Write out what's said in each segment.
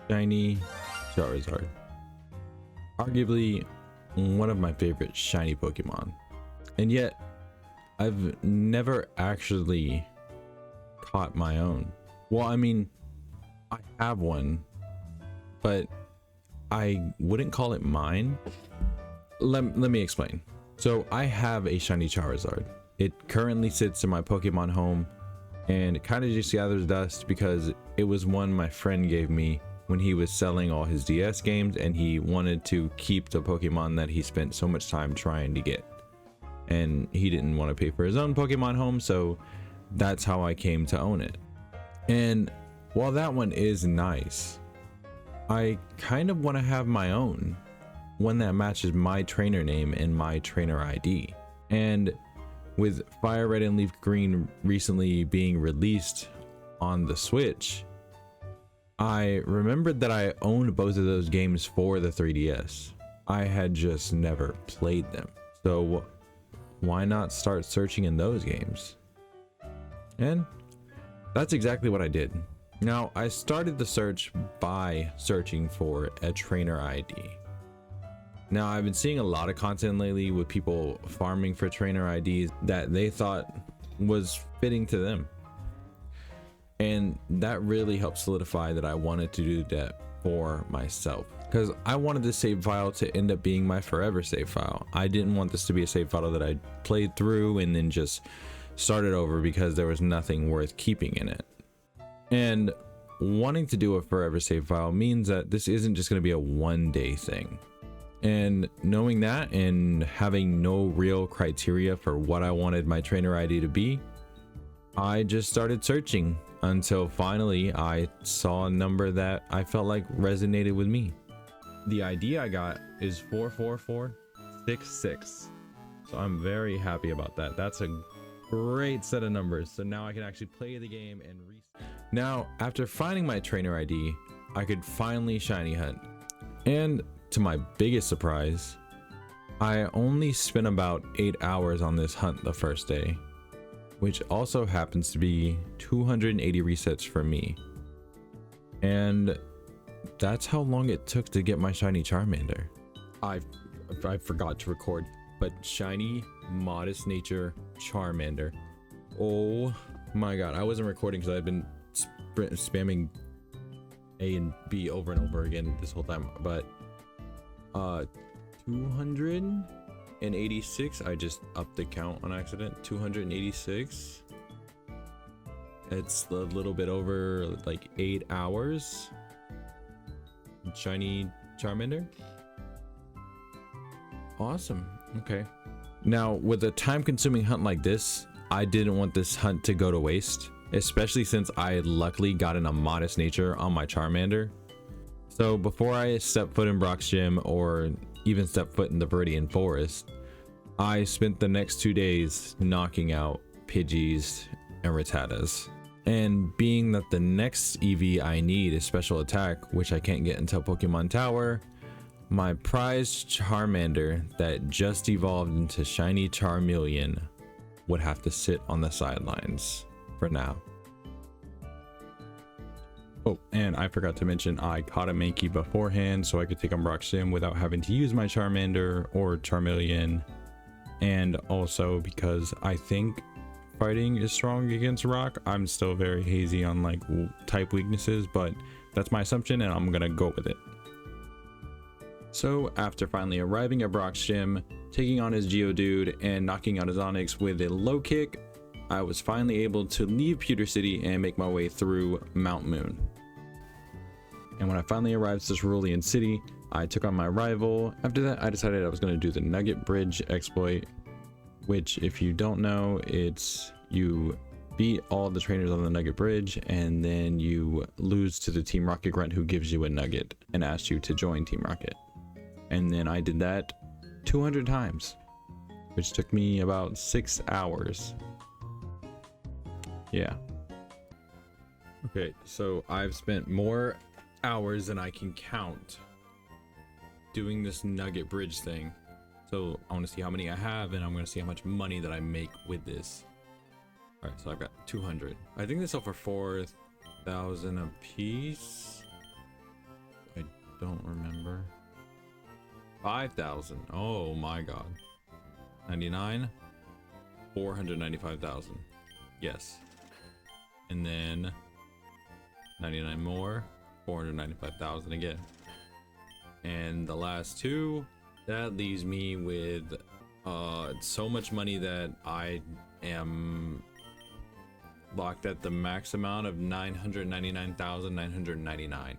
Shiny Charizard. Arguably one of my favorite shiny Pokemon. And yet, I've never actually caught my own. Well, I mean, I have one, but I wouldn't call it mine. Let me explain. So I have a shiny Charizard. It currently sits in my Pokemon home, and it kind of just gathers dust because it was one my friend gave me when he was selling all his DS games, and he wanted to keep the Pokemon that he spent so much time trying to get. And he didn't want to pay for his own Pokemon home, so that's how I came to own it. And while that one is nice, I kind of want to have my own, one that matches my trainer name and my trainer ID. And with FireRed and Leaf Green recently being released on the Switch, I remembered that I owned both of those games for the 3DS. I had just never played them. So why not start searching in those games? And that's exactly what I did. Now, I started the search by searching for a trainer ID. Now, I've been seeing a lot of content lately with people farming for trainer IDs that they thought was fitting to them. And that really helped solidify that I wanted to do that for myself, because I wanted this save file to end up being my forever save file. I didn't want this to be a save file that I played through and then just started over because there was nothing worth keeping in it. And wanting to do a forever save file means that this isn't just going to be a one-day thing. And knowing that and having no real criteria for what I wanted my trainer ID to be, I just started searching until finally I saw a number that I felt like resonated with me. The ID I got is 44466. So I'm very happy about that. That's a great set of numbers. So now I can actually play the game and Now, after finding my trainer ID, I could finally shiny hunt. And to my biggest surprise, I only spent about 8 hours on this hunt the first day, which also happens to be 280 resets for me. And that's how long it took to get my shiny Charmander. I forgot to record, but shiny Modest Nature Charmander. Oh my god, I wasn't recording because I've been spamming A and B over and over again this whole time, but 286. I just upped the count on accident. 286. It's a little bit over like 8 hours. Shiny Charmander. Awesome. Okay. Now, with a time-consuming hunt like this, I didn't want this hunt to go to waste, especially since I had luckily gotten a Modest Nature on my Charmander. So before I step foot in Brock's Gym or even step foot in the Viridian Forest, I spent the next 2 days knocking out Pidgeys and Rattatas. And being that the next EV I need is Special Attack, which I can't get until Pokemon Tower, my prized Charmander that just evolved into Shiny Charmeleon would have to sit on the sidelines for now. Oh, and I forgot to mention I caught a Mankey beforehand so I could take on Brock's Gym without having to use my Charmander or Charmeleon. And also because I think fighting is strong against rock. I'm still very hazy on like type weaknesses, but that's my assumption and I'm gonna go with it. So after finally arriving at Brock's Gym, taking on his Geodude and knocking out his Onix with a low kick, I was finally able to leave Pewter City and make my way through Mount Moon. And when I finally arrived to Cerulean City, I took on my rival. After that, I decided I was going to do the Nugget Bridge exploit, which if you don't know, it's you beat all the trainers on the Nugget Bridge and then you lose to the Team Rocket Grunt who gives you a nugget and asks you to join Team Rocket. And then I did that 200 times, which took me about 6 hours. Yeah. Okay, so I've spent more hours than I can count doing this Nugget Bridge thing. So I want to see how many I have, and I'm going to see how much money that I make with this. All right, so I've got 200. I think they sell for 4,000 a piece. don't remember. 5,000. Oh my god. 99. 495,000. Yes. And then 99 more. 495,000 again. And the last two, that leaves me with so much money that I am locked at the max amount of 999,999.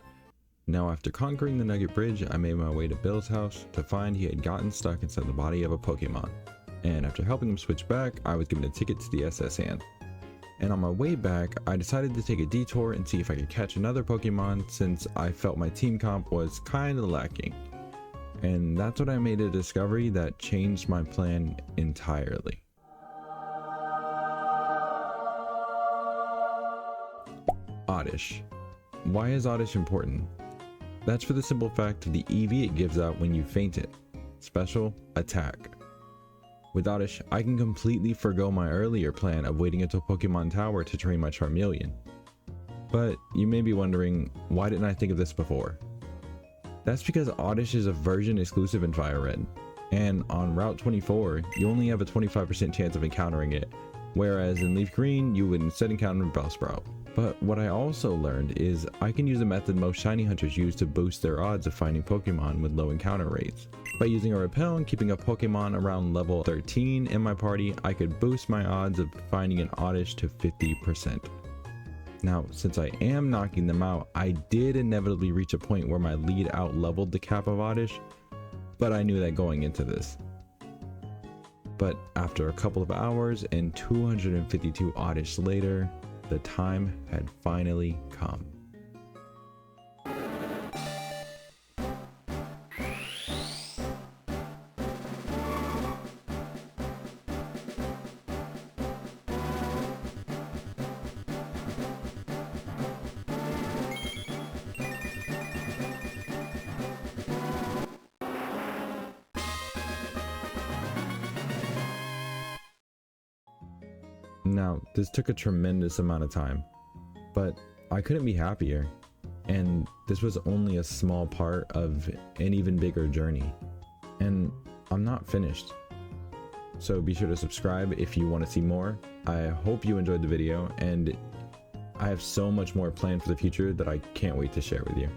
Now, after conquering the Nugget Bridge, I made my way to Bill's house to find he had gotten stuck inside the body of a Pokemon. And after helping him switch back, I was given a ticket to the SS Hand. And on my way back, I decided to take a detour and see if I could catch another Pokemon, since I felt my team comp was kinda lacking. And that's when I made a discovery that changed my plan entirely. Oddish. Why is Oddish important? That's for the simple fact of the EV it gives out when you faint it. Special Attack. With Oddish, I can completely forgo my earlier plan of waiting until Pokemon Tower to train my Charmeleon. But you may be wondering, why didn't I think of this before? That's because Oddish is a version exclusive in FireRed, and on Route 24, you only have a 25% chance of encountering it, whereas in Leaf Green, you would instead encounter Bellsprout. But what I also learned is I can use a method most shiny hunters use to boost their odds of finding Pokemon with low encounter rates. By using a repel and keeping a Pokemon around level 13 in my party, I could boost my odds of finding an Oddish to 50%. Now, since I am knocking them out, I did inevitably reach a point where my lead out leveled the cap of Oddish, but I knew that going into this. But after a couple of hours and 252 Oddish later, the time had finally come. Now, this took a tremendous amount of time, but I couldn't be happier, and this was only a small part of an even bigger journey, and I'm not finished. So be sure to subscribe if you want to see more. I hope you enjoyed the video, and I have so much more planned for the future that I can't wait to share with you.